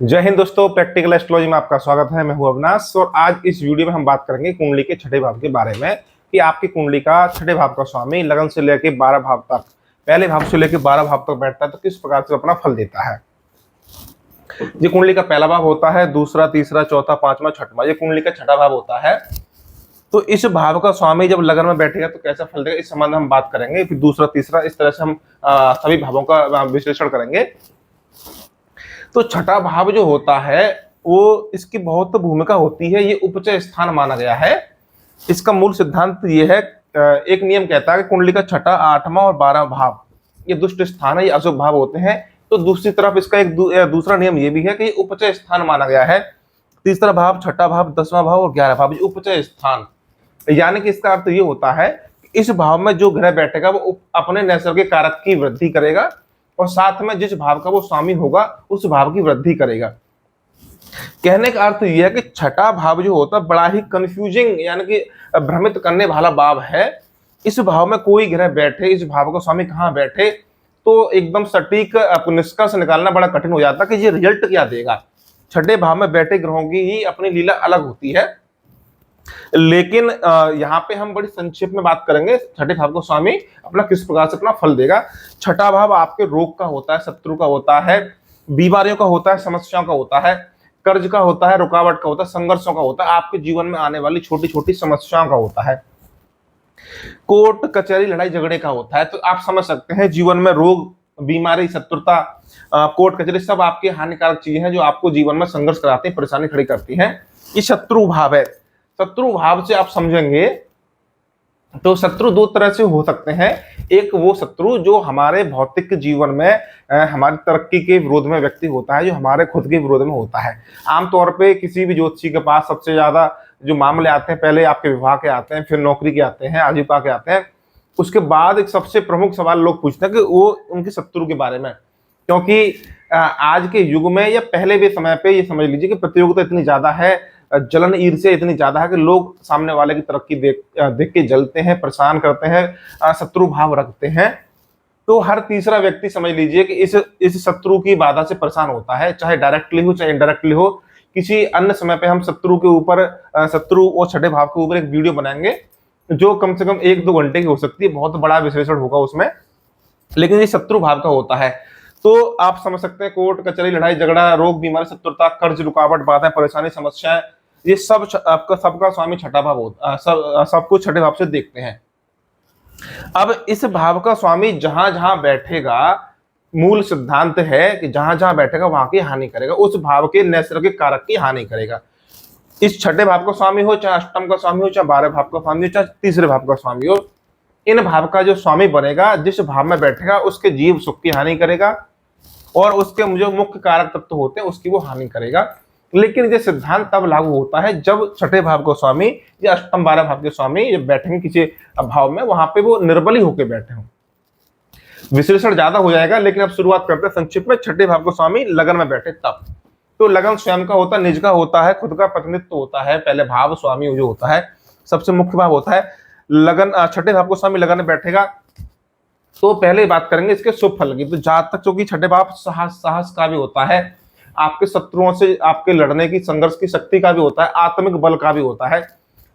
जय हिंद दोस्तों, practical astrology में आपका स्वागत है। मैं हूं अविनाश और आज इस वीडियो में हम बात करेंगे कुंडली के छठे भाव के बारे में कि आपकी कुंडली का छठे भाव का स्वामी लगन से लेकर 12 भाव तक, पहले भाव से लेकर 12 भाव तक बैठता है तो किस प्रकार से अपना फल देता है। ये कुंडली का पहला भाव होता है, दूसरा, तीसरा, चौथा, पांचवा, छठवां, ये कुंडली का छठा भाव होता है। तो इस भाव का स्वामी जब लगन में बैठेगा तो कैसा फल देगा, इस संबंध में हम बात करेंगे। फिर दूसरा, तीसरा, इस तरह से हम सभी भावों का विश्लेषण करेंगे। तो छठा भाव जो होता है वो इसकी बहुत भूमिका होती है। ये उपचय स्थान माना गया है। इसका मूल सिद्धांत ये है, एक नियम कहता है कि कुंडली का छठा, आठवां और 12वां भाव ये दुष्ट स्थान है, ये अशुभ भाव होते हैं। तो दूसरी तरफ इसका एक दूसरा नियम ये भी है कि उपचय स्थान माना गया है। तीसरा भाव, छठा भाव, 10वां भाव और 11वां भाव ये उपचय स्थान, यानी कि इसका अर्थ ये होता है कि इस भाव में जो ग्रह बैठेगा वो अपने नैसर्गिक कारक की वृद्धि करेगा और साथ में जिस भाव का वो स्वामी होगा उस भाव की वृद्धि करेगा। कहने का अर्थ यह है कि छठा भाव जो होता है बड़ा ही कंफ्यूजिंग यानी कि भ्रमित करने वाला भाव है। इस भाव में कोई ग्रह बैठे, इस भाव का स्वामी कहाँ बैठे, तो एकदम सटीक निष्कर्ष निकालना बड़ा कठिन हो जाता है कि ये रिजल्ट क्या देगा। छठे भाव में बैठे ग्रहों की ही अपनी लीला अलग होती है। लेकिन यहाँ पे हम बड़ी संक्षेप में बात करेंगे छठे भाव को स्वामी अपना किस प्रकार से अपना फल देगा। छठा भाव आपके रोग का होता है, शत्रु का होता है, बीमारियों का होता है, समस्याओं का होता है, कर्ज का होता है, रुकावट का होता है, संघर्षों का होता है, आपके जीवन में आने वाली छोटी छोटी समस्याओं का होता है, कोर्ट कचहरी लड़ाई झगड़े का होता है। तो आप समझ सकते हैं जीवन में रोग, बीमारी, शत्रुता, कोर्ट कचहरी सब आपके हानिकारक चीजें हैं जो आपको जीवन में संघर्ष कराती हैं, परेशानी खड़ी करती हैं। ये शत्रु भाव है। शत्रु भाव से आप समझेंगे तो शत्रु दो तरह से हो सकते हैं। एक वो शत्रु जो हमारे भौतिक जीवन में हमारी तरक्की के विरोध में व्यक्ति होता है, जो हमारे खुद के विरोध में होता है। आमतौर पे किसी भी ज्योतिषी के पास सबसे ज्यादा जो मामले आते हैं, पहले आपके विवाह के आते हैं, फिर नौकरी के आते हैं, आजीविका के आते हैं, उसके बाद एक सबसे प्रमुख सवाल लोग पूछते हैं कि वो उनके शत्रु के बारे में। क्योंकि आज के युग में या पहले भी समय पे ये समझ लीजिए कि प्रतियोगिता इतनी ज्यादा है, जलन ईर्ष्या इतनी ज्यादा है कि लोग सामने वाले की तरक्की देख के जलते हैं, परेशान करते हैं, शत्रु भाव रखते हैं। तो हर तीसरा व्यक्ति समझ लीजिए कि इस शत्रु की बाधा से परेशान होता है, चाहे डायरेक्टली हो चाहे इनडायरेक्टली हो। किसी अन्य समय पे हम शत्रु के ऊपर, शत्रु और छठे भाव के ऊपर एक वीडियो बनाएंगे जो कम से कम 1-2 घंटे की हो सकती है, बहुत बड़ा विश्लेषण होगा उसमें। लेकिन ये शत्रु भाव का होता है। तो आप समझ सकते हैं कोर्ट कचहरी लड़ाई झगड़ा, रोग, बीमारी, शत्रुता, कर्ज, रुकावट, बाधाएं, परेशानी, समस्याएं, ये सब आपका सबका स्वामी छठा भाव होता, सब कुछ छठे भाव से देखते हैं। अब इस भाव का स्वामी जहां जहां बैठेगा, मूल सिद्धांत है कि जहां जहां बैठेगा वहां की हानि करेगा, उस भाव के नैसर्गिक कारक की हानि करेगा। इस छठे भाव का स्वामी हो, चाहे अष्टम का स्वामी हो, चाहे 12 भाव का स्वामी हो, चाहे तीसरे भाव का स्वामी हो, इन भाव का जो स्वामी बनेगा, जिस भाव में बैठेगा उसके जीव सुख की हानि करेगा और उसके जो मुख्य कारक तत्व होते हैं उसकी वो हानि करेगा। लेकिन ये सिद्धांत तब लागू होता है जब छठे भाव को स्वामी या अष्टम 12 भाव के स्वामी जब बैठेंगे किसी भाव में, वहां पे वो निर्बली होकर बैठे हों। विश्लेषण ज्यादा हो जाएगा, लेकिन अब शुरुआत करते हैं संक्षिप्त में। छठे भाव को स्वामी लगन में बैठे तब, तो लगन स्वयं का होता है, निज का होता है, खुद का प्रतिनिधित्व होता है। पहले भाव स्वामी जो होता है सबसे मुख्य भाव होता है लगन। छठे भाव को स्वामी लगन में बैठेगा तो पहले बात करेंगे इसके शुभ फल की। तो जहां तक चूंकि छठे भाव साहस का भी होता है, आपके शत्रुओं से आपके लड़ने की, संघर्ष की शक्ति का भी होता है, आत्मिक बल का भी होता है।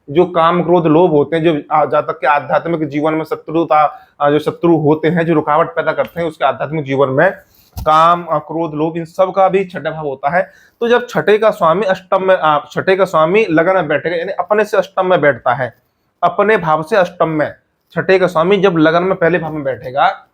जो काम, क्रोध, लोभ होते हैं, जो जहां तक के आध्यात्मिक जीवन में शत्रुता, जो शत्रु होते हैं, जो रुकावट पैदा करते हैं उसके आध्यात्मिक जीवन में, काम, क्रोध, लोभ, इन सब का भी छठे भाव होता है। तो जब छठे का स्वामी अष्टम में, छठे का स्वामी लगन में बैठेगा, यानी अपने से अष्टम में बैठता है, अपने भाव से अष्टम में छठे का स्वामी जब लगन में पहले भाव में बैठेगा,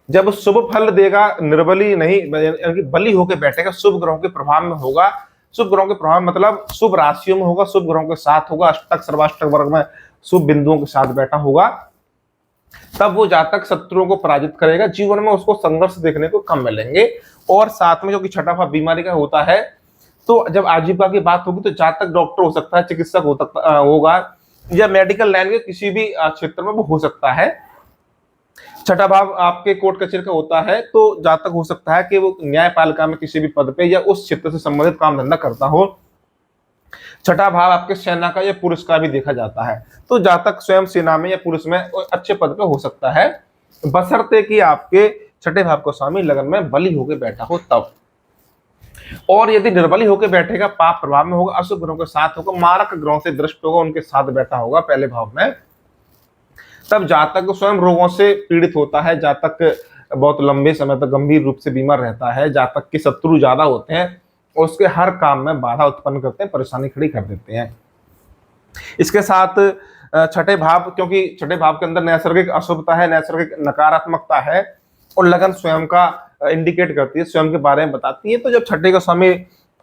जब शुभ फल देगा, निर्बली नहीं यानी बली होकर बैठेगा, शुभ ग्रहों के प्रभाव में होगा। शुभ ग्रहों के प्रभाव मतलब शुभ राशियों में होगा, शुभ ग्रहों के साथ होगा, अष्टक सर्वाष्टक वर्ग में शुभ बिंदुओं के साथ बैठा होगा, तब वो जातक शत्रुओं को पराजित करेगा। जीवन में उसको संघर्ष देखने को कम मिलेंगे। और साथ में जो कि छठा भाव बीमारी का होता है, तो जब आजीविका की बात होगी तो जातक डॉक्टर हो सकता है, चिकित्सक होगा, या मेडिकल लाइन के किसी भी क्षेत्र में वो हो सकता है। छठा भाव आपके कोर्ट कचहरी का होता है, तो जातक हो सकता है कि वो न्यायपालिका में किसी भी पद पे या उस क्षेत्र से संबंधित काम धंधा करता हो। छठा भाव आपके सेना का या पुरुष का भी देखा जाता है, तो जातक स्वयं सेना में या पुरुष में अच्छे पद पे हो सकता है, बशर्ते कि आपके छठे भाव का स्वामी लगन में बली होकर बैठा हो तब। और यदि निर्बली होकर बैठेगा, पाप प्रभाव में होगा, अशुभ ग्रहों के साथ होगा, मारक ग्रहों से दृष्ट होगा, उनके साथ बैठा होगा पहले भाव में, तब जातक स्वयं रोगों से पीड़ित होता है, जातक बहुत लंबे समय तक गंभीर रूप से बीमार रहता है, जातक के शत्रु ज्यादा होते हैं और उसके हर काम में बाधा उत्पन्न करते हैं, परेशानी खड़ी कर देते हैं। इसके साथ छठे भाव, क्योंकि छठे भाव के अंदर नैसर्गिक अशुभता है, नैसर्गिक नकारात्मकता है और लगन स्वयं का इंडिकेट करती है, स्वयं के बारे में बताती है। तो जब छठे का स्वामी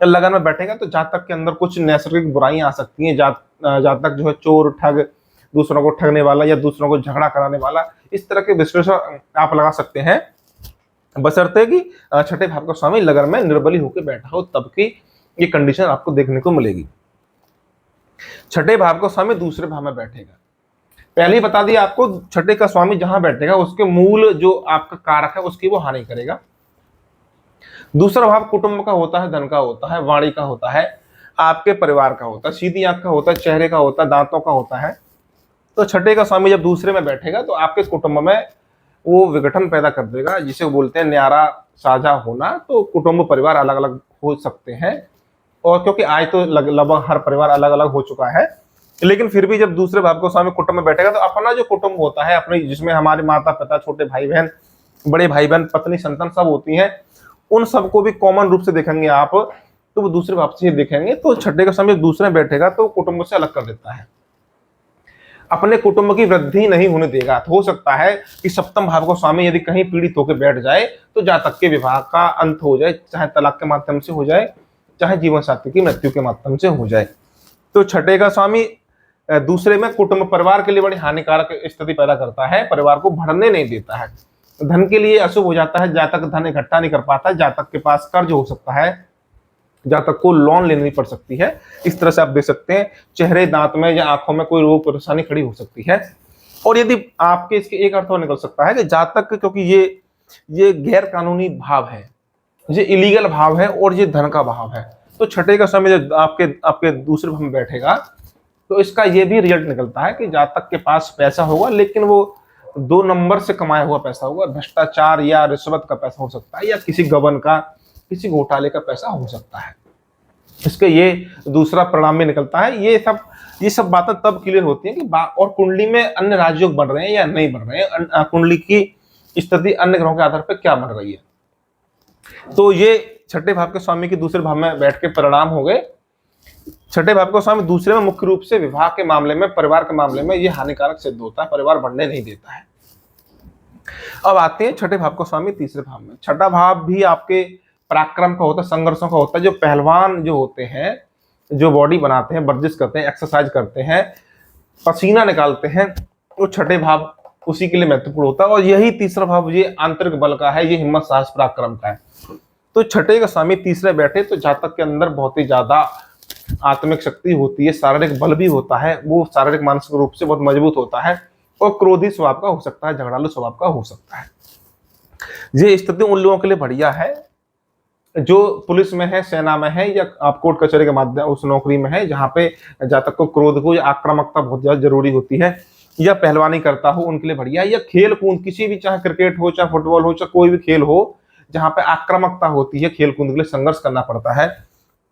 लगन में बैठेगा तो जातक के अंदर कुछ नैसर्गिक बुराइयां आ सकती हैं। जातक जो है चोर, ठग, दूसरों को ठगने वाला या दूसरों को झगड़ा कराने वाला, इस तरह के विश्लेषण आप लगा सकते हैं, बशर्ते कि छठे भाव का स्वामी लगन में निर्बली होकर बैठा हो, तब की ये कंडीशन आपको देखने को मिलेगी। छठे भाव का स्वामी दूसरे भाव में बैठेगा, पहले ही बता दिया आपको, छठे का स्वामी जहां बैठेगा उसके मूल जो आपका कारक है उसकी वो हानि करेगा। दूसरा भाव कुटुंब का होता है, धन का होता है, वाणी का होता है, आपके परिवार का होता है, सीधी आंख का होता है, चेहरे का होता है, दांतों का होता है। तो छठे का स्वामी जब दूसरे में बैठेगा तो आपके कुटुंब में वो विघटन पैदा कर देगा, जिसे बोलते हैं न्यारा साझा होना। तो कुटुंब परिवार अलग अलग हो सकते हैं, और क्योंकि आज तो लगभग हर परिवार अलग अलग हो चुका है, लेकिन फिर भी जब दूसरे भाव को स्वामी कुटुंब में बैठेगा तो अपना जो कुटुंब होता है, अपने जिसमें हमारे माता पिता, छोटे भाई बहन, बड़े भाई बहन, पत्नी, संतान सब होती हैं, उन सबको भी कॉमन रूप से देखेंगे आप, तो वो दूसरे भाव से ही देखेंगे। तो छठे का स्वामी दूसरे में बैठेगा तो कुटुंब से अलग कर देता है, अपने कुटुंब की वृद्धि नहीं होने देगा। तो हो सकता है कि सप्तम भाव को स्वामी यदि कहीं पीड़ित होकर बैठ जाए तो जातक के विवाह का अंत हो जाए, चाहे तलाक के माध्यम से हो जाए, चाहे जीवन साथी की मृत्यु के माध्यम से हो जाए। तो छठे का स्वामी दूसरे में कुटुंब परिवार के लिए बड़ी हानिकारक स्थिति पैदा करता है, परिवार को बढ़ने नहीं देता है, धन के लिए अशुभ हो जाता है, जातक धन इकट्ठा नहीं कर पाता, जातक के पास कर्ज हो सकता है, जातक को लोन लेनी पड़ सकती है। इस तरह से आप देख सकते हैं, चेहरे, दांत में या आंखों में कोई रोग परेशानी खड़ी हो सकती है। और यदि आपके इसके एक अर्थ और निकल सकता है कि जातक, क्योंकि ये गैर कानूनी भाव है, ये इलीगल भाव है और ये धन का भाव है, तो छठे का समय जब आपके दूसरे भाव में बैठेगा तो इसका ये भी रिजल्ट निकलता है कि जातक के पास पैसा होगा, लेकिन वो 2 नंबर से कमाया हुआ पैसा होगा, भ्रष्टाचार या रिश्वत का पैसा हो सकता है, या किसी गबन का, किसी घोटाले का पैसा हो सकता है। इसके ये दूसरा परिणाम भी निकलता है। ये सब बातें तब क्लियर होती हैं कि और कुंडली में अन्य राजयोग बन रहे हैं या नहीं बन रहे हैं, कुंडली की स्थिति अन्य ग्रहों के आधार पर क्या बन रही है। तो ये छठे भाव के स्वामी के दूसरे भाव में बैठ के परिणाम हो गए। छठे भाव का स्वामी दूसरे में मुख्य रूप से विवाह के मामले में, परिवार के मामले में ये हानिकारक सिद्ध होता है, परिवार बढ़ने नहीं देता है। अब आते हैं छठे भाव का स्वामी तीसरे भाव में। छठा भाव भी आपके पराक्रम का होता है, संघर्षों का होता है। जो पहलवान जो होते हैं, जो बॉडी बनाते हैं, वर्जिश करते हैं, एक्सरसाइज करते हैं, पसीना निकालते हैं, तो छठे भाव उसी के लिए महत्वपूर्ण होता है। और यही तीसरा भाव ये आंतरिक बल का है, ये हिम्मत, साहस, पराक्रम का है। तो छठे का स्वामी तीसरे बैठे तो जातक के अंदर बहुत ही ज्यादा आत्मिक शक्ति होती है, शारीरिक बल भी होता है, वो शारीरिक मानसिक रूप से बहुत मजबूत होता है, और क्रोधी स्वभाव का हो सकता है, झगड़ालू स्वभाव का हो सकता है। ये स्थिति उन लोगों के लिए बढ़िया है जो पुलिस में है, सेना में है, या आप कोर्ट कचहरी के माध्यम उस नौकरी में है जहां पे जातक को क्रोध को या आक्रामकता बहुत ज्यादा जरूरी होती है, या पहलवानी करता हो, उनके लिए बढ़िया है। या खेल कूद, किसी भी, चाहे क्रिकेट हो, चाहे फुटबॉल हो, चाहे कोई भी खेल हो जहां पे आक्रामकता होती है, खेल कूद के लिए संघर्ष करना पड़ता है,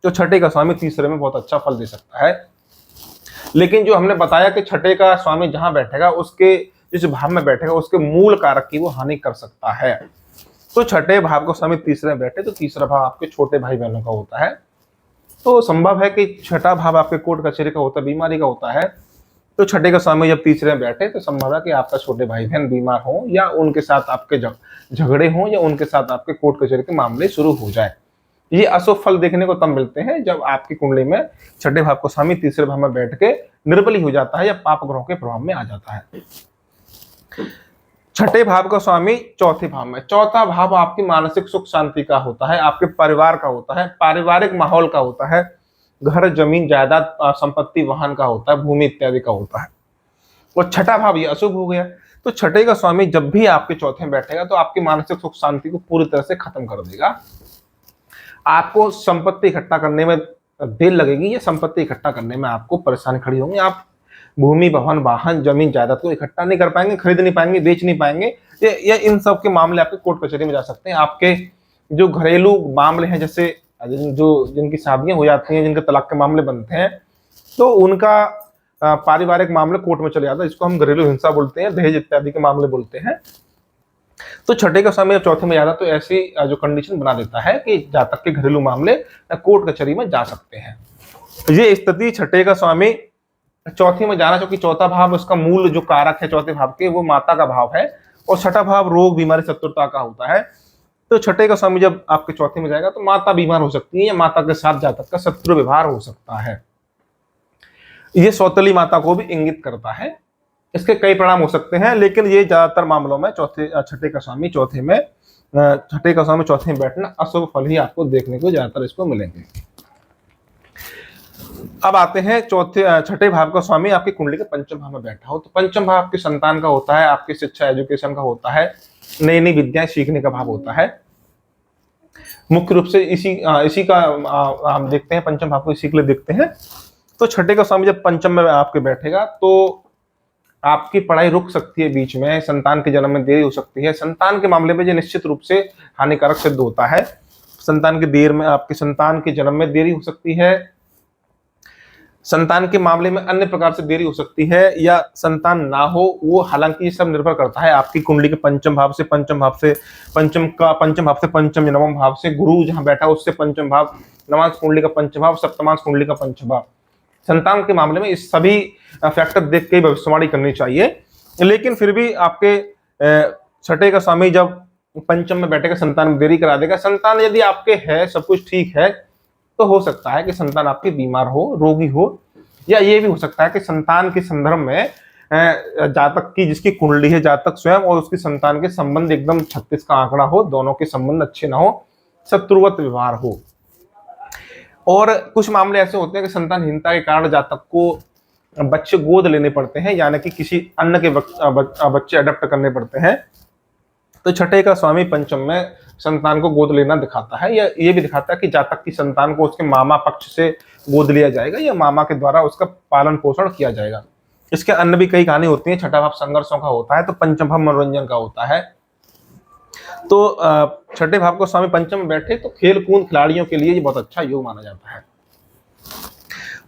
तो छठे का स्वामी तीसरे में बहुत अच्छा फल दे सकता है। लेकिन जो हमने बताया कि छठे का स्वामी जहां बैठेगा, उसके जिस भाव में बैठेगा, उसके मूल कारक की वो हानि कर सकता है। तो छठे भाव को स्वामी तीसरे में बैठे तो तीसरा भाव आपके छोटे भाई बहनों का होता है। तो संभव है कि छठा भाव आपके कोर्ट कचहरी का होता है, बीमारी का होता है। तो छठे का स्वामी जब तीसरे में बैठे तो संभव है कि आपका छोटे भाई बहन बीमार हो, या उनके साथ आपके झगड़े हों, या उनके साथ आपके कोर्ट कचहरी के मामले शुरू हो जाए। ये अशुभ फल देखने को तब मिलते हैं जब आपकी कुंडली में छठे भाव को स्वामी तीसरे भाव में बैठ के निर्बली हो जाता है, या पाप ग्रहों के प्रभाव में आ जाता है। छठे भाव का स्वामी चौथे भाव में। चौथा भाव आपकी मानसिक सुख शांति का होता है, आपके परिवार का होता है, पारिवारिक माहौल का होता है, घर, जमीन, जायदाद, संपत्ति, वाहन का होता है, भूमि इत्यादि का होता है। और छठा भाव ये अशुभ हो गया। तो छठे का स्वामी जब भी आपके चौथे में बैठेगा तो आपकी मानसिक सुख शांति को पूरी तरह से खत्म कर देगा। आपको संपत्ति इकट्ठा करने में देर लगेगी, या संपत्ति इकट्ठा करने में आपको परेशानी खड़ी होंगी। आप भूमि, भवन, वाहन, जमीन, जायदाद को इकट्ठा नहीं कर पाएंगे, खरीद नहीं पाएंगे, बेच नहीं पाएंगे। ये इन सब के मामले आपके कोर्ट कचहरी में जा सकते हैं। आपके जो घरेलू मामले हैं, जैसे जिनकी शादियां हो जाती हैं, जिनके तलाक के मामले बनते हैं, तो उनका पारिवारिक मामले कोर्ट में चले जाता है, जिसको हम घरेलू हिंसा बोलते हैं, दहेज इत्यादि के मामले बोलते हैं। तो छठे का स्वामी जब चौथे में जाता तो ऐसी जो कंडीशन बना देता है कि जातक के घरेलू मामले कोर्ट कचहरी में जा सकते हैं। ये स्थिति छठे का स्वामी चौथी में जाना, क्योंकि चौथा भाव उसका मूल जो कारक है चौथे भाव के, वो माता का भाव है, और छठा भाव रोग बीमारी शत्रुता का होता है। तो छठे का स्वामी जब आपके चौथे में जाएगा तो माता बीमार हो सकती है, या माता के साथ जातक का शत्रु व्यवहार हो सकता है। ये सौतेली माता को भी इंगित करता है। इसके कई परिणाम हो सकते हैं, लेकिन ये ज्यादातर मामलों में छठे का स्वामी चौथे में बैठना अशुभ फल ही आपको देखने को ज्यादातर इसको मिलेंगे। अब आते हैं छठे भाव का स्वामी आपकी कुंडली के पंचम भाव में बैठा हो, तो पंचम भाव आपके संतान का होता है, आपकी शिक्षा एजुकेशन का होता है, नई नई विद्याएं सीखने का भाव होता है। मुख्य रूप से इसी का हम देखते हैं, पंचम भाव को इसी के लिए देखते हैं। तो छठे का स्वामी जब पंचम में आपके बैठेगा तो आपकी पढ़ाई रुक सकती है बीच में, संतान के जन्म में देरी हो सकती है। संतान के मामले में जो निश्चित रूप से हानिकारक सिद्ध होता है। संतान के जन्म में देरी हो सकती है, संतान के मामले में अन्य प्रकार से देरी हो सकती है, या संतान ना हो वो, हालांकि ये सब निर्भर करता है आपकी कुंडली के पंचम भाव से पंचम नवम भाव से, गुरु जहां बैठा उससे पंचम भाव, नवांश कुंडली का पंचम भाव, सप्तमांश कुंडली का पंचम भाव। संतान के मामले में इस सभी फैक्टर देख के भविष्यवाणी करनी चाहिए। लेकिन फिर भी आपके छठे का स्वामी जब पंचम में बैठेगा, संतान में देरी करा देगा। संतान यदि आपके है, सब कुछ ठीक है, तो हो सकता है कि संतान आपकी बीमार हो, रोगी हो, या ये भी हो सकता है कि संतान के संदर्भ में जातक की जिसकी कुंडली है, जातक स्वयं और उसकी संतान के संबंध एकदम 36 का आंकड़ा हो, दोनों के संबंध अच्छे ना हो, शत्रुवत व्यवहार हो। और कुछ मामले ऐसे होते हैं कि संतानहीनता के कारण जातक को बच्चे गोद लेने पड़ते हैं, यानी कि किसी अन्य के बच्चे अडॉप्ट करने पड़ते हैं। तो छठे का स्वामी पंचम में संतान को गोद लेना दिखाता है, या ये भी दिखाता है कि जातक की संतान को उसके मामा पक्ष से गोद लिया जाएगा, या मामा के द्वारा उसका पालन पोषण किया जाएगा। इसके अन्य भी कई कहानी होती है। छठा भाव संघर्षों का होता है, तो पंचम भाव मनोरंजन का होता है। तो छठे भाव को स्वामी पंचम में बैठे तो खेल कूद खिलाड़ियों के लिए ये बहुत अच्छा योग माना जाता है।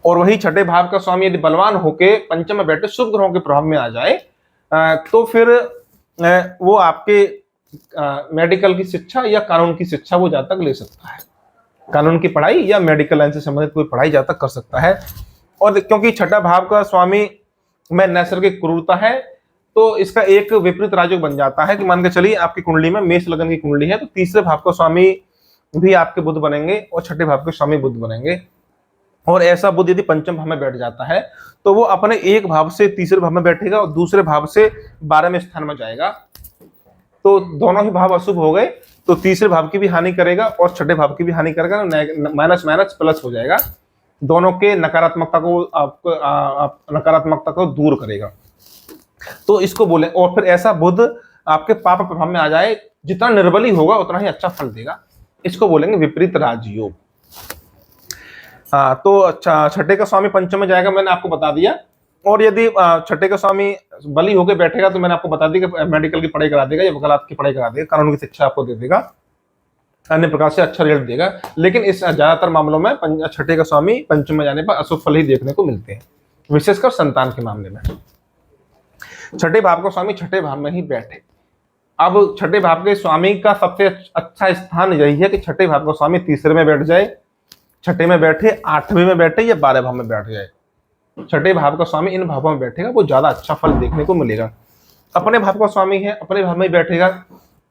और वही छठे भाव का स्वामी यदि बलवान होके पंचम में बैठे शुभ ग्रहों के प्रभाव में आ जाए तो फिर वो आपके मेडिकल की शिक्षा या कानून की शिक्षा वो जातक ले सकता है। कानून की पढ़ाई या मेडिकल लाइन से संबंधित कोई पढ़ाई जातक कर सकता है। और क्योंकि छठा भाव का स्वामी में नैसर्गिक क्रूरता है, तो इसका एक विपरीत राजयोग बन जाता है कि मान के चलिए आपकी कुंडली में मेष लगन की कुंडली है, तो तीसरे भाव का स्वामी भी आपके बुध बनेंगे और छठे भाव के स्वामी बुध बनेंगे। और ऐसा बुध यदि पंचम भाव में बैठ जाता है तो वो अपने एक भाव से तीसरे भाव में बैठेगा और दूसरे भाव से 12वें स्थान में जाएगा। तो दोनों ही भाव अशुभ हो गए, तो तीसरे भाव की भी हानि करेगा और छठे भाव की भी हानि करेगा, माइनस माइनस प्लस हो जाएगा। दोनों के नकारात्मकता को दूर करेगा। तो इसको बोले, और फिर ऐसा बुध आपके पाप प्रभाव में आ जाए, जितना निर्बली होगा उतना ही अच्छा फल देगा। इसको बोलेंगे विपरीत राजयोग। तो अच्छा, छठे का स्वामी पंचम में जाएगा, मैंने आपको बता दिया। और यदि छठे का स्वामी बली होकर बैठेगा तो मैंने आपको बता दिया कि मेडिकल की पढ़ाई करा देगा या वकालत की पढ़ाई करा देगा, कानून की शिक्षा आपको दे देगा, अन्य प्रकार से अच्छा रिजल्ट देगा। लेकिन इस ज्यादातर मामलों में छठे का स्वामी पंचम में जाने पर अशुभ फल ही देखने को मिलते हैं, विशेषकर संतान के मामले में। छठे भाव का स्वामी छठे भाव में ही बैठे। अब छठे भाव के स्वामी का सबसे अच्छा स्थान यही है कि छठे भाव का स्वामी तीसरे में बैठ जाए, छठे में बैठे, 8वें में बैठे या 12 भाव में बैठ जाए। छठे भाव का स्वामी इन भावों में बैठेगा, वो ज्यादा अच्छा फल देखने को मिलेगा। अपने भाव का स्वामी है, अपने भाव में बैठेगा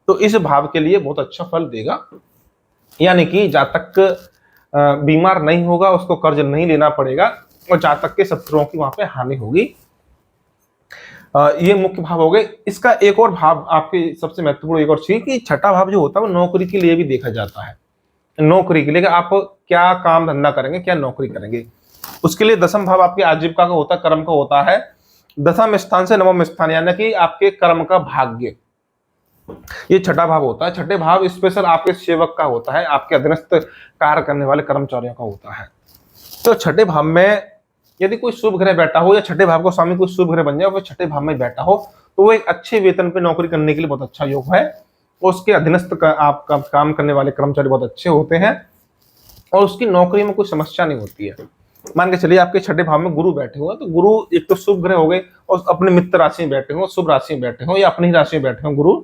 तो इस भाव के लिए बहुत अच्छा फल देगा, यानी कि जातक बीमार नहीं होगा, उसको कर्ज नहीं लेना पड़ेगा और जातक के शत्रुओं की वहां पे हानि होगी। ये मुख्य भाव हो गए। इसका एक और भाव आपकी सबसे महत्वपूर्ण एक और चीज कि छठा भाव जो होता है वो नौकरी के लिए भी देखा जाता है। नौकरी के लिए कि आप क्या काम धंधा करेंगे, क्या नौकरी करेंगे, उसके लिए दसम भाव आपकी आजीविका का होता है, कर्म का होता है। दसम स्थान से नवम स्थान यानी कि आपके कर्म का भाग्य, ये छठा भाव होता है। छठे भाव स्पेशल आपके सेवक का होता है, आपके अधीनस्थ कार्य करने वाले कर्मचारियों का होता है। तो छठे भाव में यदि कोई शुभ ग्रह बैठा हो या छठे भाव का स्वामी कोई शुभ ग्रह बन जाए और छठे भाव में बैठा हो तो वो एक अच्छे वेतन पे नौकरी करने के लिए बहुत अच्छा योग है। उसके अधीनस्थ आपका काम करने वाले कर्मचारी बहुत अच्छे होते हैं और उसकी नौकरी में कोई समस्या नहीं होती है। मान के चलिए आपके छठे भाव में गुरु बैठे हुए हैं, तो गुरु एक तो शुभ ग्रह हो गए और अपने मित्र राशि में बैठे हो, शुभ राशि में बैठे हो या अपनी ही राशि में बैठे हो गुरु,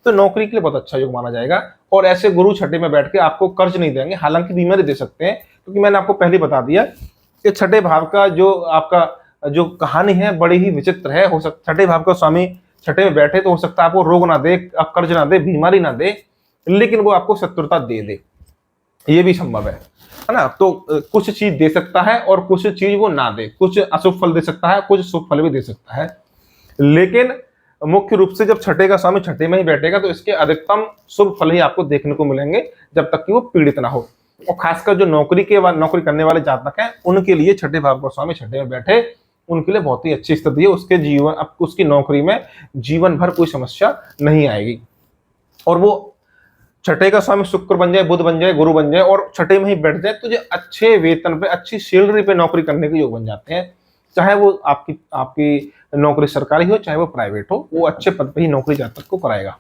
तो नौकरी के लिए बहुत अच्छा योग माना जाएगा। और ऐसे गुरु छठे में बैठ के आपको कर्ज नहीं देंगे, हालांकि बीमारी दे सकते हैं, क्योंकि मैंने आपको पहले बता दिया कि छठे भाव का जो आपका जो कहानी है बड़ी ही विचित्र है। हो सकता छठे भाव का स्वामी छठे में बैठे तो हो सकता है आपको रोग ना दे, आप कर्ज ना दे, बीमारी ना दे, लेकिन वो आपको शत्रुता दे दे, ये भी संभव है ना। तो कुछ चीज दे सकता है और कुछ चीज वो ना दे, कुछ अशुभ फल दे सकता है, कुछ शुभ फल भी दे सकता है। लेकिन मुख्य रूप से जब छठे का स्वामी छठे में ही बैठेगा तो इसके अधिकतम शुभ फल ही आपको देखने को मिलेंगे, जब तक कि वो पीड़ित ना हो। और खासकर जो नौकरी करने वाले जातक हैं उनके लिए छठे भाव का स्वामी छठे में बैठे, उनके लिए बहुत ही अच्छी स्थिति है। उसके जीवन, अब उसकी नौकरी में जीवन भर कोई समस्या नहीं आएगी। और वो छठे का स्वामी शुक्र बन जाए, बुध बन जाए, गुरु बन जाए और छठे में ही बैठ जाए तो जो अच्छे वेतन पे, अच्छी सैलरी पे नौकरी करने के योग बन जाते हैं। चाहे वो आपकी नौकरी सरकारी हो, चाहे वो प्राइवेट हो, वो अच्छे पद पे ही नौकरी जातक को कराएगा।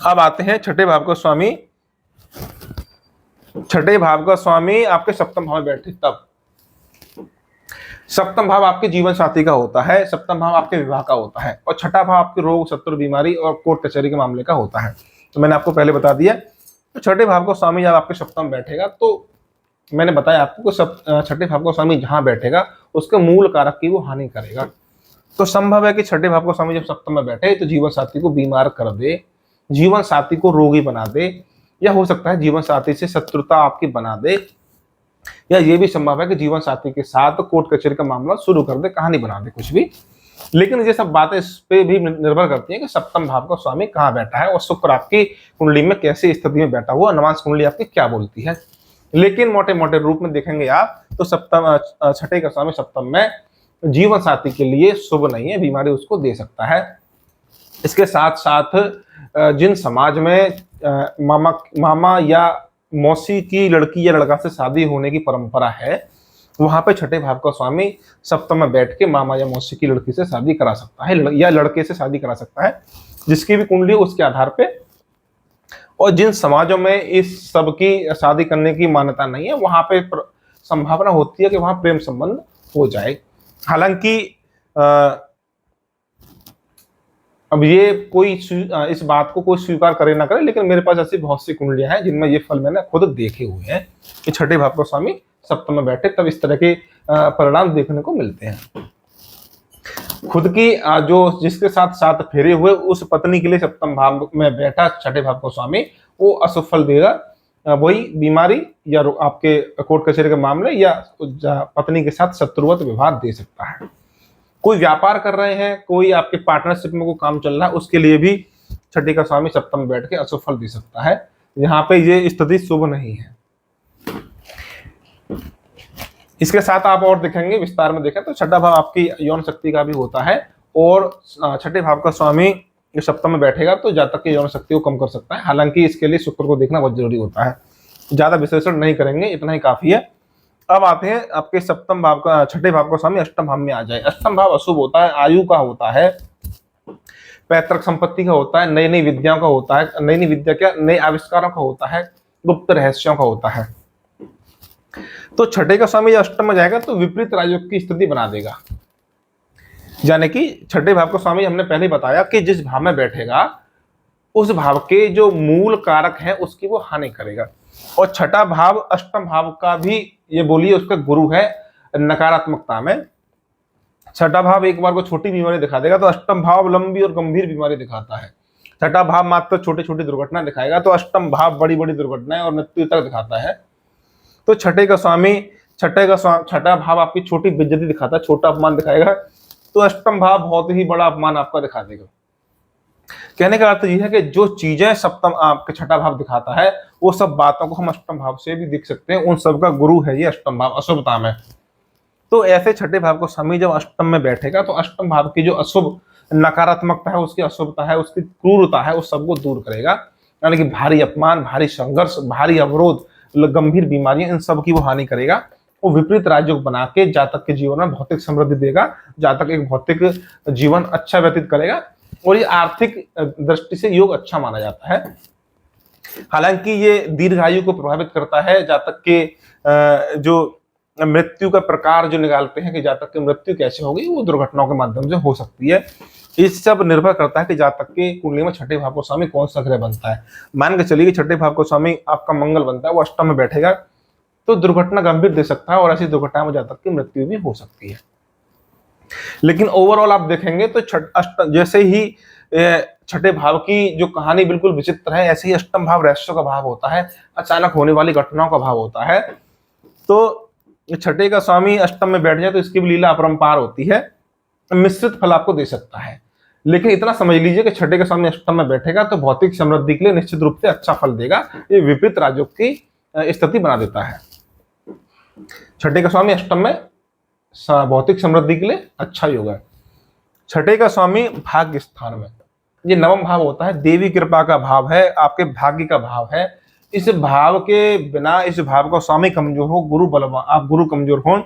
अब आते हैं छठे भाव का स्वामी, छठे भाव का स्वामी आपके सप्तम भाव में बैठे तब। सप्तम भाव आपके जीवन साथी का होता है, सप्तम भाव आपके विवाह का होता है, और छठा भाव आपके रोग, शत्रु, बीमारी और कोर्ट कचहरी के मामले का होता है। तो मैंने आपको पहले बता दिया। तो छठे भाव का स्वामी जब आपके सप्तम बैठेगा तो मैंने बताया आपको छठे भाव का स्वामी जहां बैठेगा उसके मूल कारक की वो हानि करेगा। तो संभव है कि छठे भाव का स्वामी जब सप्तम में बैठे तो जीवन साथी को बीमार कर दे, जीवन साथी को रोगी बना दे, या हो सकता है जीवन साथी से शत्रुता आपकी बना दे, या ये भी संभव है कि जीवन साथी के साथ कोर्ट कचहरी का मामला शुरू कर दे, कहानी बना दे, कुछ भी। लेकिन ये सब बातें इस पे भी निर्भर करती हैं कि सप्तम भाव का स्वामी कहाँ बैठा है और शुक्र आपकी कुंडली में कैसी स्थिति में बैठा हुआ, नवांश कुंडली आपकी क्या बोलती है। लेकिन मोटे मोटे रूप में देखेंगे आप तो सप्तम छठे का स्वामी सप्तम में जीवन साथी के लिए शुभ नहीं है, बीमारी उसको दे सकता है। इसके साथ साथ जिन समाज में मामा या मौसी की लड़की या लड़का से शादी होने की परंपरा है, वहां पे छठे भाव का स्वामी सप्तम में बैठ के मामा या मौसी की लड़की से शादी करा सकता है, या लड़के से शादी करा सकता है, जिसकी भी कुंडली उसके आधार पे। और जिन समाजों में इस सब की शादी करने की मान्यता नहीं है, वहां पे संभावना होती है कि वहां प्रेम संबंध हो जाए। हालांकि अब ये कोई इस बात को कोई स्वीकार करे ना करे, लेकिन मेरे पास ऐसी बहुत सी कुंडलियां हैं जिनमें ये फल मैंने खुद देखे हुए हैं कि छठे भाव का स्वामी सप्तम में बैठे तब इस तरह के परिणाम देखने को मिलते हैं। खुद की जो जिसके साथ साथ फेरे हुए उस पत्नी के लिए सप्तम भाव में बैठा छठे भाव का स्वामी वो अशुभ फल देगा, वही बीमारी या आपके कोर्ट कचहरी के मामले या पत्नी के साथ शत्रुवत व्यवहार दे सकता है। कोई व्यापार कर रहे हैं, कोई आपके पार्टनरशिप में कोई काम चल रहा है, उसके लिए भी छठे का स्वामी सप्तम में बैठ के अशुभ फल दे सकता है। यहाँ पे ये स्थिति शुभ नहीं है। इसके साथ आप और देखेंगे, विस्तार में देखें तो छठा भाव आपकी यौन शक्ति का भी होता है, और छठे भाव का स्वामी सप्तम में बैठेगा तो जातक की यौन शक्ति को कम कर सकता है। हालांकि इसके लिए शुक्र को देखना बहुत जरूरी होता है, ज्यादा विश्लेषण नहीं करेंगे, इतना ही काफी है। अब आते हैं आपके सप्तम भाव का छठे भाव का स्वामी अष्टम भाव में आ जाए। अष्टम भाव अशुभ होता है, आयु का होता है, पैतृक संपत्ति का होता है, नई नई विद्याओं का होता है, नई नई विद्या क्या नए आविष्कारों का होता है, गुप्त रहस्यों का होता है। तो छठे का स्वामी अष्टम में जाएगा तो विपरीत राजयोग की स्थिति बना देगा। यानी कि छठे भाव का स्वामी हमने पहले बताया कि जिस भाव में बैठेगा उस भाव के जो मूल कारक है उसकी वो हानि करेगा। और छठा भाव अष्टम भाव का भी ये बोलिए उसका गुरु है नकारात्मकता में। छठा भाव एक बार को छोटी बीमारी दिखा देगा तो अष्टम भाव लंबी और गंभीर बीमारी दिखाता है। छठा भाव मात्र छोटी छोटी दुर्घटना दिखाएगा तो अष्टम भाव बड़ी बड़ी दुर्घटनाएं और मृत्यु तक दिखाता है। तो छठे का स्वामी छठा भाव आपकी छोटी बेइज्जती दिखाता है, छोटा अपमान दिखाएगा, तो अष्टम भाव बहुत ही बड़ा अपमान आपका दिखा देगा। कहने का अर्थ यह है कि जो चीजें सप्तम आपके छठा भाव दिखाता है वो सब बातों को हम अष्टम भाव से भी दिख सकते हैं, उन सब का गुरु है ये अष्टम भाव अशुभता में। तो ऐसे छठे भाव को स्वामी जब अष्टम में बैठेगा तो अष्टम भाव की जो अशुभ नकारात्मकता है, उसकी अशुभता है, उसकी क्रूरता है, उस सबको दूर करेगा। यानी कि भारी अपमान, भारी संघर्ष, भारी अवरोध, गंभीर बीमारियां, इन सब की वो हानि करेगा। वो विपरीत राजयोग बना के जातक के जीवन में भौतिक समृद्धि देगा, जातक एक भौतिक जीवन अच्छा व्यतीत करेगा, और ये आर्थिक दृष्टि से योग अच्छा माना जाता है। हालांकि ये दीर्घायु को प्रभावित करता है, जातक के जो मृत्यु का प्रकार जो निकालते हैं कि जातक की मृत्यु कैसे होगी, वो दुर्घटनाओं के माध्यम से हो सकती है। इस सब निर्भर करता है कि जातक के कुंडली में छठे भाव का स्वामी कौन सा ग्रह बनता है। मान के चलिए कि छठे भाव का स्वामी आपका मंगल बनता है, वो अष्टम में बैठेगा तो दुर्घटना गंभीर दे सकता है और ऐसी दुर्घटना में जातक की मृत्यु भी हो सकती है। लेकिन ओवरऑल आप देखेंगे तो जैसे ही छठे भाव की जो कहानी बिल्कुल विचित्र है, ऐसे ही अष्टम भाव रहस्यों का भाव होता है, अचानक होने वाली घटनाओं का भाव होता है। तो छठे का स्वामी अष्टम में बैठ जाए तो इसकी भी लीला अपरंपार होती है, मिश्रित फल आपको दे सकता है। लेकिन इतना समझ लीजिए कि छठे के स्वामी अष्टम में बैठेगा तो भौतिक समृद्धि के लिए निश्चित रूप से अच्छा फल देगा। ये विपरीत राजयोग की स्थिति बना देता है। छठे का स्वामी अष्टम में भौतिक समृद्धि के लिए अच्छा योग है। छठे का स्वामी भाग्य स्थान में, ये नवम भाव होता है, देवी कृपा का भाव है, आपके भाग्य का भाव है। इस भाव के बिना, इस भाव का स्वामी कमजोर हो, गुरु बलवान, आप गुरु कमजोर हो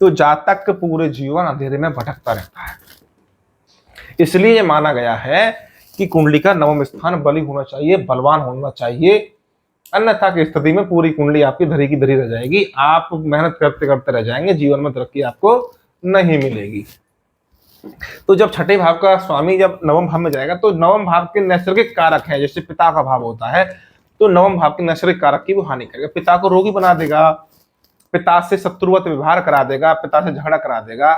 तो जातक पूरे जीवन अंधेरे में भटकता रहता है। इसलिए ये माना गया है कि कुंडली का नवम स्थान बली होना चाहिए, बलवान होना चाहिए, अन्यथा की स्थिति में पूरी कुंडली आपकी धरी की धरी रह जाएगी। आप मेहनत करते करते रह जाएंगे, जीवन में तरक्की आपको नहीं मिलेगी। तो जब छठे भाव का स्वामी जब नवम भाव में जाएगा तो नवम भाव के नैसर्गिक कारक हैं, जैसे पिता का भाव होता है, तो नवम भाव के नैसर्गिक कारक की वो हानि करेगा, पिता को रोगी बना देगा, पिता से शत्रुवत व्यवहार करा देगा, पिता से झगड़ा करा देगा,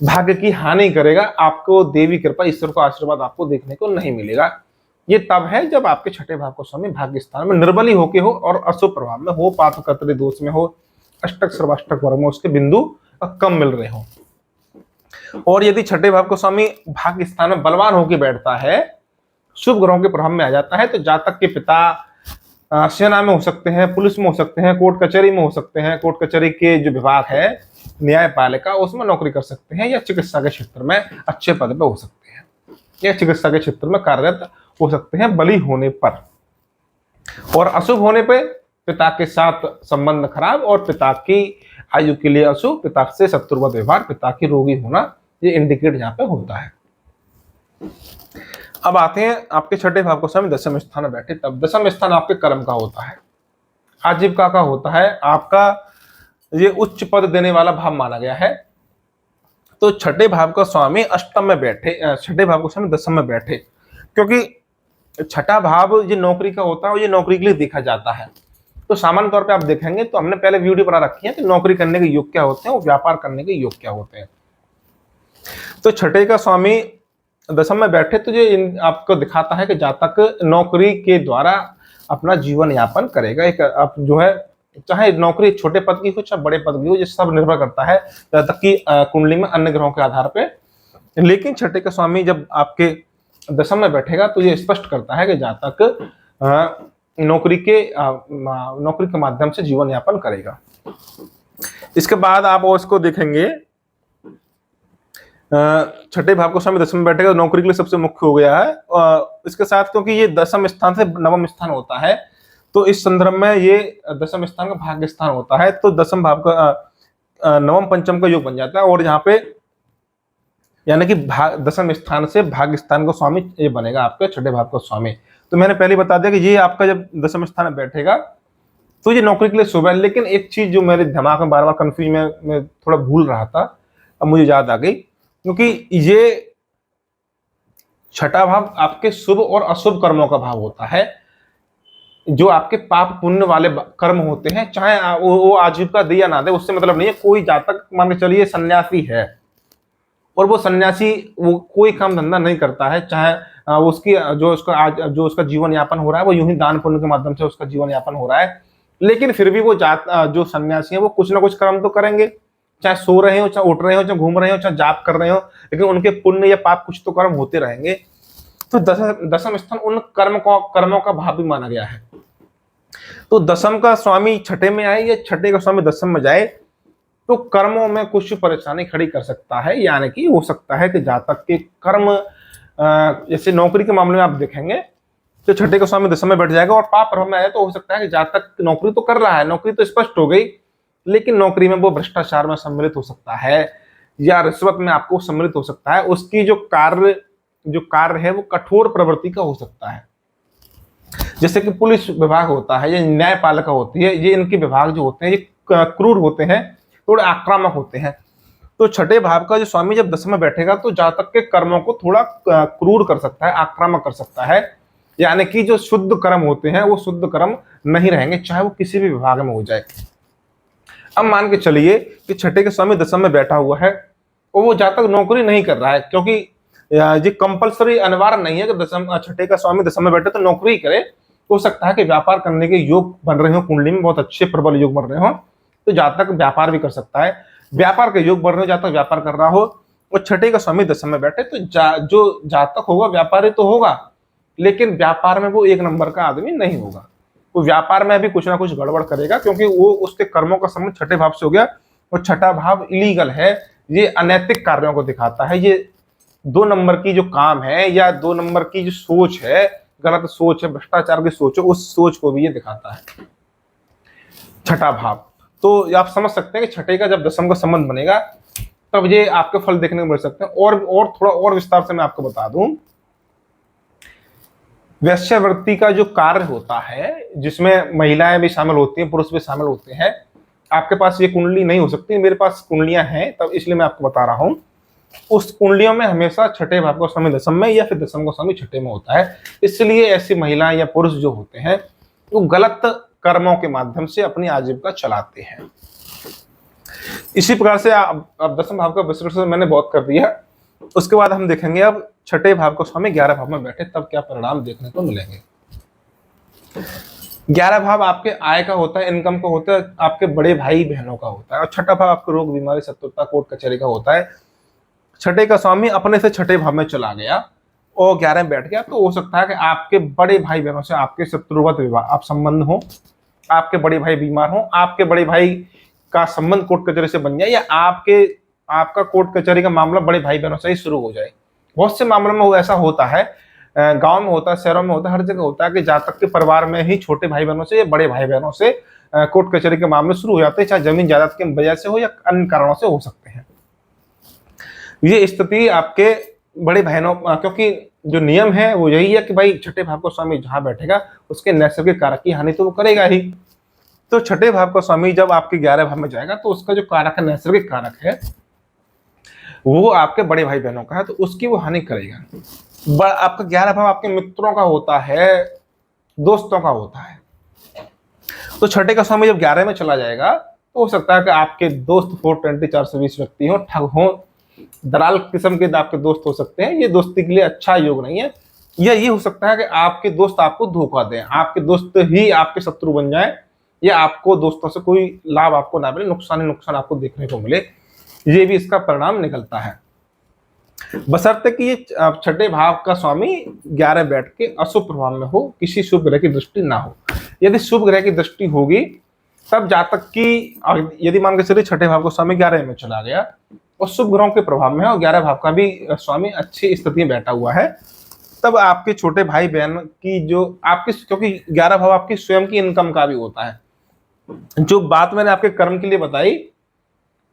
भाग्य की हानि करेगा। आपको देवी कृपा, ईश्वर का आशीर्वाद आपको देखने को नहीं मिलेगा। ये तब है जब आपके छठे भाव का स्वामी भाग्य स्थान में निर्बली होके हो और अशुभ प्रभाव में हो, पाप कर्तरी दोष में हो, अष्टक सर्वाष्टक वर्ग में उसके बिंदु कम मिल रहे हो। और यदि छठे भाव का स्वामी भाग्य स्थान में बलवान होकर बैठता है, शुभ ग्रहों के प्रभाव में आ जाता है, तो जातक के पिता सेना में हो सकते हैं, पुलिस में हो सकते हैं, कोर्ट कचहरी में हो सकते हैं, कोर्ट कचहरी के जो विभाग है, न्यायपालिका, उसमें नौकरी कर सकते हैं, या चिकित्सा के क्षेत्र में अच्छे पद पे हो सकते हैं, या चिकित्सा के क्षेत्र में कार्यरत हो सकते हैं बली होने पर। और अशुभ होने पे पिता के साथ संबंध खराब और पिता की आयु के लिए अशुभ, पिता से शत्रुवत व्यवहार, पिता की रोगी होना, ये इंडिकेट यहाँ पे होता है। अब आते हैं आपके छठे भाव को स्वामी दशम स्थान में बैठे, तब दशम स्थान आपके कर्म का होता है, आजीविका का होता है, आपका ये उच्च पद देने वाला भाव माना गया है। तो छठे भाव का स्वामी अष्टम में बैठे, छठे भाव का स्वामी दशम में बैठे, क्योंकि छठा भाव ये नौकरी का होता है और ये नौकरी के लिए देखा जाता है। तो सामान्य तौर पे आप देखेंगे तो हमने पहले वीडियो बना रखी है कि नौकरी करने के योग क्या होते हैं और व्यापार करने के योग क्या होते हैं। तो छठे का स्वामी दशम में बैठे तो ये आपको दिखाता है कि जातक नौकरी के द्वारा अपना जीवन यापन करेगा। एक आप जो है, चाहे नौकरी छोटे पद की हो चाहे बड़े पद की हो, ये सब निर्भर करता है जातक की कुंडली में अन्य ग्रहों के आधार पे। लेकिन छठे का स्वामी जब आपके दशम में बैठेगा तो ये स्पष्ट करता है कि जातक नौकरी के माध्यम से जीवन यापन करेगा। इसके बाद आप उसको देखेंगे, छठे भाव को स्वामी दशम में बैठेगा, नौकरी के लिए सबसे मुख्य हो गया है। इसके साथ क्योंकि ये दशम स्थान से नवम स्थान होता है, तो इस संदर्भ में ये दशम स्थान का भाग्य स्थान होता है, तो दशम भाव का नवम पंचम का योग बन जाता है। और यहाँ पे यानी कि दशम स्थान से भाग्य स्थान का स्वामी ये बनेगा आपके छठे भाव का स्वामी। तो मैंने पहले बता दिया कि ये आपका जब दशम स्थान में बैठेगा तो ये नौकरी के लिए शुभ है। लेकिन एक चीज जो मेरे दिमाग में बार बार कंफ्यूज में मैं थोड़ा भूल रहा था, अब मुझे याद आ गई, क्योंकि ये छठा भाव आपके शुभ और अशुभ कर्मों का भाव होता है। जो आपके पाप पुण्य वाले कर्म होते हैं, चाहे वो आजीविका दे या ना दे, उससे मतलब नहीं है। कोई जातक मान के चलिए सन्यासी है और वो सन्यासी वो कोई काम धंधा नहीं करता है, चाहे उसकी जो उसका जीवन यापन हो रहा है वो यूं ही दान पुण्य के माध्यम से उसका जीवन यापन हो रहा है, लेकिन फिर भी वो जो सन्यासी है वो कुछ ना कुछ कर्म तो करेंगे, चाहे सो रहे हो, चाहे उठ रहे हो, चाहे घूम रहे हो, चाहे जाप कर रहे हो, लेकिन उनके पुण्य या पाप कुछ तो कर्म होते रहेंगे। तो दशम स्थान उन कर्मों का भाव भी माना गया है। तो दशम का स्वामी छठे में आए या छठे का स्वामी दशम में जाए तो कर्मों में कुछ परेशानी खड़ी कर सकता है। यानी कि हो सकता है कि जातक के कर्म, जैसे नौकरी के मामले में आप देखेंगे तो छठे का स्वामी दशम में बैठ जाएगा और पाप प्रभाव में आए तो हो सकता है कि जातक नौकरी तो कर रहा है, नौकरी तो स्पष्ट हो गई, लेकिन नौकरी में वो भ्रष्टाचार में सम्मिलित हो सकता है या रिश्वत में आपको सम्मिलित हो सकता है। उसकी जो कार्य है वो कठोर प्रवृत्ति का हो सकता है। जैसे कि पुलिस विभाग होता है, ये न्यायपालिका होती है, ये इनके विभाग जो होते हैं ये क्रूर होते हैं, थोड़े आक्रामक होते हैं। तो छठे भाव का जो स्वामी जब दसवें में बैठेगा तो जातक के कर्मों को थोड़ा क्रूर कर सकता है, आक्रामक कर सकता है, यानी कि जो शुद्ध कर्म होते हैं वो शुद्ध कर्म नहीं रहेंगे, चाहे वो किसी भी विभाग में हो जाए। अब मान के चलिए कि छठे के स्वामी दसम में बैठा हुआ है और वो जातक नौकरी नहीं कर रहा है, क्योंकि ये कंपलसरी अनिवार्य नहीं है कि दसम छठे का स्वामी दसम में बैठे तो नौकरी करे। हो सकता है कि व्यापार करने के योग बन रहे हो, कुंडली में बहुत अच्छे प्रबल योग बन रहे हो, तो जातक व्यापार भी कर सकता है। व्यापार के योग बढ़ रहे हो, जातक व्यापार कर रहा हो और छठे का स्वामी दसम में बैठे तो जो जातक होगा व्यापारी तो होगा, लेकिन व्यापार में वो एक नंबर का आदमी नहीं होगा। वो व्यापार में भी कुछ ना कुछ गड़बड़ करेगा, क्योंकि वो उसके कर्मों का संबंध छठे भाव से हो गया और छठा भाव इलीगल है, ये अनैतिक कार्यों को दिखाता है, ये 2 नंबर की जो काम है या 2 नंबर की जो सोच है, गलत सोच है, भ्रष्टाचार की सोच है, उस सोच को भी ये दिखाता है छठा भाव। तो आप समझ सकते हैं कि छठे का जब दसम का संबंध बनेगा तब ये आपके फल देखने को मिल सकते हैं। और थोड़ा और विस्तार से मैं आपको बता दूं, वैश्यावृत्ति का जो कार्य होता है जिसमें महिलाएं भी शामिल होती हैं, पुरुष भी शामिल होते हैं, आपके पास ये कुंडली नहीं हो सकती, मेरे पास कुंडलियां हैं, तब इसलिए मैं आपको बता रहा हूं। उस कुंडलियों में हमेशा छठे भाव का स्वामी दसम में या फिर दसम का स्वामी छठे में होता है, इसलिए ऐसी महिलाएं या पुरुष जो होते हैं वो गलत कर्मों के माध्यम से अपनी आजीविका चलाते हैं। इसी प्रकार से अब दसम भाव का विश्लेषण मैंने बहुत कर दिया। उसके बाद हम देखेंगे अब छठे भाव का स्वामी 11 भाव में बैठे तब क्या परिणाम देखने को मिलेंगे। 11 भाव आपके आय का होता है, इनकम का होता है, आपके बड़े भाई बहनों का होता है, और छठा भाव आपके रोग बीमारी शत्रुता कोर्ट कचहरी का होता है। छठे का स्वामी अपने से छठे भाव में चला गया और 11 में बैठ गया, तो हो सकता है कि आपके बड़े भाई बहनों से आपके शत्रुवत विवाह आप संबंध हो, आपके बड़े भाई बीमार हो, आपके बड़े भाई का संबंध कोर्ट कचहरी से बन जाए, या आपका कोर्ट कचहरी का मामला बड़े भाई बहनों से ही शुरू हो जाए। बहुत से मामलों में वो ऐसा होता है, गांव में होता है, शहरों में होता है, हर जगह होता है कि जातक के परिवार में ही छोटे भाई बहनों से या बड़े भाई बहनों से कोर्ट कचहरी के मामले शुरू हो जाते हैं, चाहे जमीन जायदाद की वजह से हो या अन्य कारणों से हो सकते हैं। ये स्थिति आपके बड़े बहनों, क्योंकि जो नियम है वो यही है कि भाई छठे भाव का स्वामी जहां बैठेगा उसके नैसर्गिक कारक की हानि तो वो करेगा ही। तो छठे भाव का स्वामी जब आपके 11 भाव में जाएगा तो उसका जो कारक है, नैसर्गिक कारक है, वो आपके बड़े भाई बहनों का है, तो उसकी वो हानि करेगा। आपका 11 भाव आपके मित्रों का होता है, दोस्तों का होता है। तो छठे का स्वामी जब 11 में चला जाएगा तो हो सकता है कि आपके दोस्त 420 420 व्यक्ति हो, ठग हो, दलाल किस्म के आपके दोस्त हो सकते हैं। ये दोस्ती के लिए अच्छा योग नहीं है। या ये हो सकता है कि आपके दोस्त आपको धोखा दें, आपके दोस्त ही आपके शत्रु बन जाए, या आपको दोस्तों से कोई लाभ आपको ना मिले, नुकसान ही नुकसान आपको देखने को मिले। ये भी इसका परिणाम निकलता है, बशर्ते कि ये छठे भाव का स्वामी 11 बैठ के अशुभ प्रभाव में हो, किसी शुभ ग्रह की दृष्टि ना हो। यदि शुभ ग्रह की दृष्टि होगी तब जातक की, यदि मान के चलिए छठे भाव का स्वामी 11 में चला गया और शुभ ग्रहों के प्रभाव में है और 11 भाव का भी स्वामी अच्छी स्थिति में बैठा हुआ है, तब आपके छोटे भाई बहन की जो आपकी, क्योंकि 11 भाव आपकी स्वयं की इनकम का भी होता है। जो बात मैंने आपके कर्म के लिए बताई,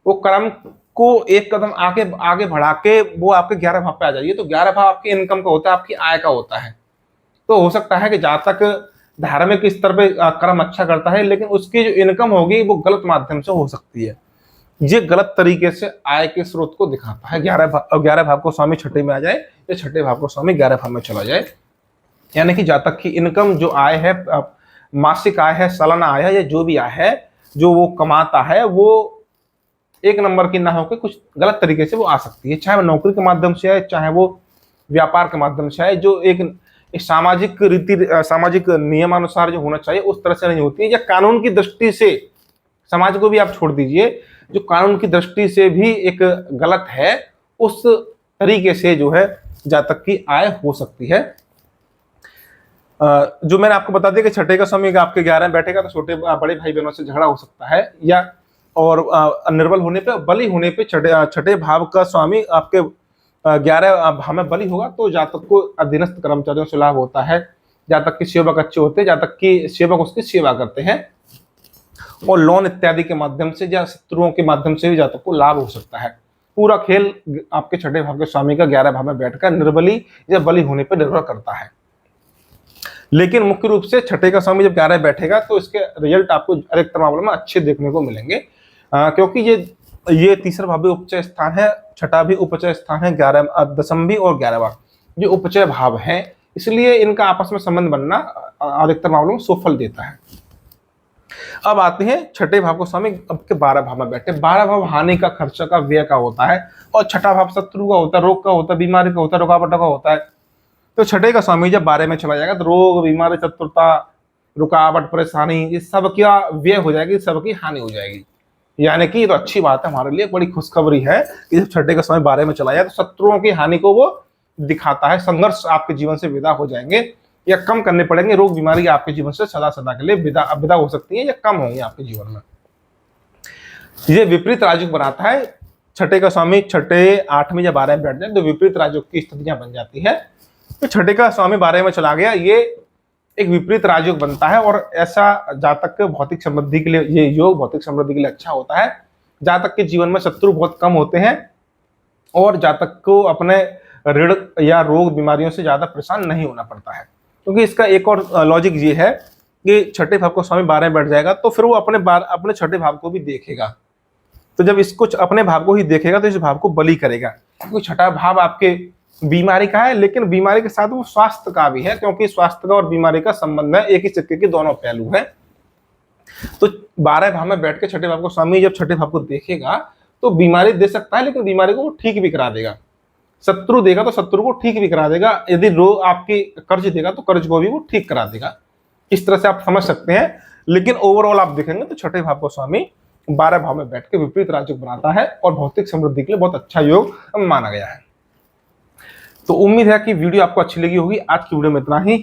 वो कर्म को एक कदम आगे बढ़ा के वो आपके 11 भाव पे आ जाइए, तो 11 भाव आपकी इनकम का होता है, आपकी आय का होता है। तो हो सकता है कि जातक धार्मिक स्तर पे कर्म अच्छा करता है, लेकिन उसकी जो इनकम होगी वो गलत माध्यम से हो सकती है। ये गलत तरीके से आय के स्रोत को दिखाता है। 11 भाव को स्वामी छठे में आ जाए या छठे भाव को स्वामी 11 भाव में चला जाए, यानी कि जातक की इनकम जो आय है, मासिक आय है, सालाना आय है, या जो भी आय है जो वो कमाता है, वो एक नंबर की ना होकर कुछ गलत तरीके से वो आ सकती है, चाहे वो नौकरी के माध्यम से आए, चाहे वो व्यापार के माध्यम से आए, जो एक सामाजिक नियमानुसार जो होना चाहिए उस तरह से नहीं होती है, या कानून की दृष्टि से, समाज को भी आप छोड़ दीजिए, जो कानून की दृष्टि से भी एक गलत है, उस तरीके से जो है जातक की आय हो सकती है। जो मैंने आपको बता दिया कि छठे का स्वामी आपके 11 में बैठेगा तो छोटे बड़े भाई बहनों से झगड़ा हो सकता है, या और निर्बल होने पे, बली होने पे छठे भाव का स्वामी आपके 11 भाव में बली होगा तो जातक को अधीनस्थ कर्मचारियों से लाभ होता है, जातक के सेवक अच्छे होते हैं, जातक की सेवक उसकी सेवा करते हैं, और लोन इत्यादि के माध्यम से या शत्रुओं के माध्यम से भी जातक को लाभ हो सकता है। पूरा खेल आपके छठे भाव के स्वामी का 11 भाव में बैठकर निर्बली या बली होने पर निर्भर करता है। लेकिन मुख्य रूप से छठे का स्वामी जब 11 बैठेगा तो इसके रिजल्ट आपको अधिकतर मामलों में अच्छे देखने को मिलेंगे, क्योंकि ये तीसरा भाव भी उपचय स्थान है, छठा भी उपचय स्थान है, 11 दसम भी और 11वां ये उपचय भाव है, इसलिए इनका आपस में संबंध बनना अधिकतर मामलों में सुफल देता है। अब आते हैं छठे भाव को स्वामी अब के 12 भाव में बैठे। 12 भाव हानि का, खर्चा का, व्यय का होता है, और छठा भाव शत्रु का होता है, रोग का होता है, बीमारी का होता है, रुकावटों का होता है। तो छठे का स्वामी जब 12 में चला जाएगा तो रोग, बीमारी, चतुरता, रुकावट, परेशानी, ये सब क्या व्यय हो जाएगी, सबकी हानि हो जाएगी। यानी कि ये तो अच्छी बात है, हमारे लिए बड़ी खुशखबरी है कि जब छठे का समय 12 में चला जाए तो शत्रुओं की हानि को वो दिखाता है। संघर्ष आपके जीवन से विदा हो जाएंगे या कम करने पड़ेंगे, रोग बीमारी आपके जीवन से सदा सदा के लिए विदा हो सकती है या कम होंगे आपके जीवन में। ये विपरीत राजयोग बनाता है। छठे का स्वामी छठे, 8 में या 12 में बैठ जाए तो विपरीत राजयोग की स्थितियां बन जाती है। तो छठे का स्वामी 12 में चला गया, ये एक विपरीत राजयोग बनता है, और ऐसा जातक के भौतिक समृद्धि के लिए, ये योग भौतिक समृद्धि के लिए अच्छा होता है। जातक के जीवन में शत्रु बहुत कम होते हैं और जातक को अपने ऋण या रोग बीमारियों से ज्यादा परेशान नहीं होना पड़ता है। क्योंकि इसका एक और लॉजिक ये है कि छठे भाव को स्वामी 12 में बैठ जाएगा तो फिर वो अपने छठे भाव को भी देखेगा। तो जब इसको अपने भाव को ही देखेगा तो इस भाव को बली करेगा, क्योंकि छठा भाव आपके बीमारी का है, लेकिन बीमारी के साथ वो स्वास्थ्य का भी है, क्योंकि स्वास्थ्य का और बीमारी का संबंध है, एक ही सिक्के के दोनों पहलू हैं। तो 12 भाव में बैठ के छठे भाव को स्वामी जब छठे भाव को देखेगा तो बीमारी दे सकता है, लेकिन बीमारी को वो ठीक भी करा देगा। शत्रु देगा तो शत्रु को ठीक भी करा देगा, यदि रोग आपकी कर्ज देगा तो कर्ज को भी वो ठीक करा देगा। इस तरह से आप समझ सकते हैं। लेकिन ओवरऑल आप देखेंगे तो छठे भाव को स्वामी 12 भाव में बैठ के विपरीत राजयोग बनाता है और भौतिक समृद्धि के लिए बहुत अच्छा योग माना गया है। तो उम्मीद है कि वीडियो आपको अच्छी लगी होगी। आज की वीडियो में इतना ही।